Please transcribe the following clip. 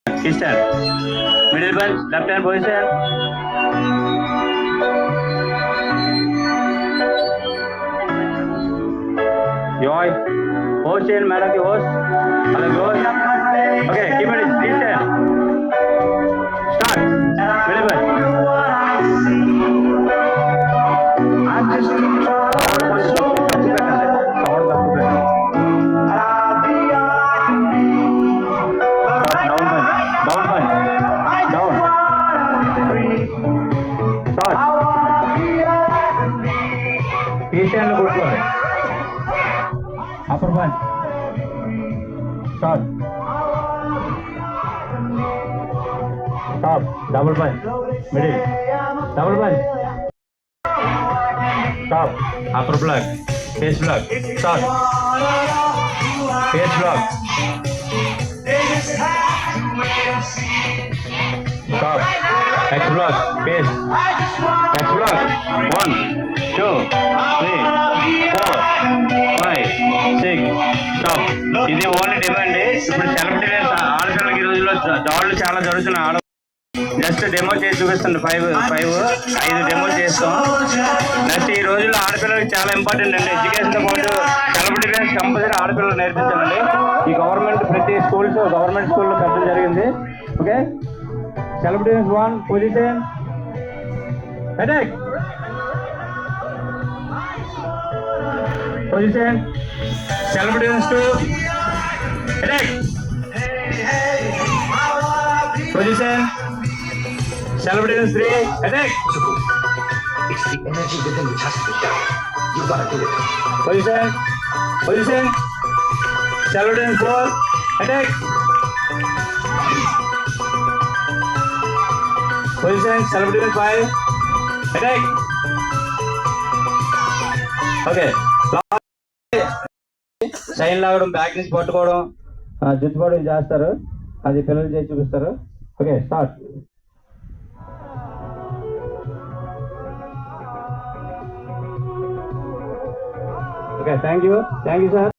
Eastern. Middle punch, left hand position. Joy. Host in, madam ki host. Hello, host. Okay, keep it Eastern. Start. Middle punch. Eastern good play. Upper punch. Shot. Top. Double punch. Middle. Double punch. Top. Upper block. Face block. Shot. Face block. Top. X block. Face. X block. 1, 2, 3, 4, 5, 6. Stop. ఇది only demand. ఇప్పుడు celebrity ఆడపిల్లలకి ఈ రోజుల్లో దాడులు చాలా జరుగుతున్నాయి. Just demo చేసి చూపిస్తుంది. 5 డెమో చేస్తాం. నెక్స్ట్ ఈ రోజుల్లో ఆడపిల్లలకి చాలా ఇంపార్టెంట్ అండి. ఎడ్యుకేషన్తో పాటు సెలబ్రిటీ డ్యాన్స్ కంపల్సరీ ఆడపిల్లలు నేర్పించాలండి. ఈ గవర్నమెంట్ ప్రతి గవర్నమెంట్ స్కూల్లో పెట్టడం జరిగింది. Okay, celebrity dance 1 position attack. Position. Celebrity dance 2. Attack. Position. Celebrity dance 3. Attack. It's the energy within which has to be done. You gotta do it. Position. Celebrity dance 4. Attack. Position. Celebrity dance 5. Attack. Okay. Sign లాగడం, back నుంచి పట్టుకోవడం, జుట్టుకోవడం చేస్తారు. అది పిల్లలు చేసి చూపిస్తారు. Okay, start. Okay, thank you sir.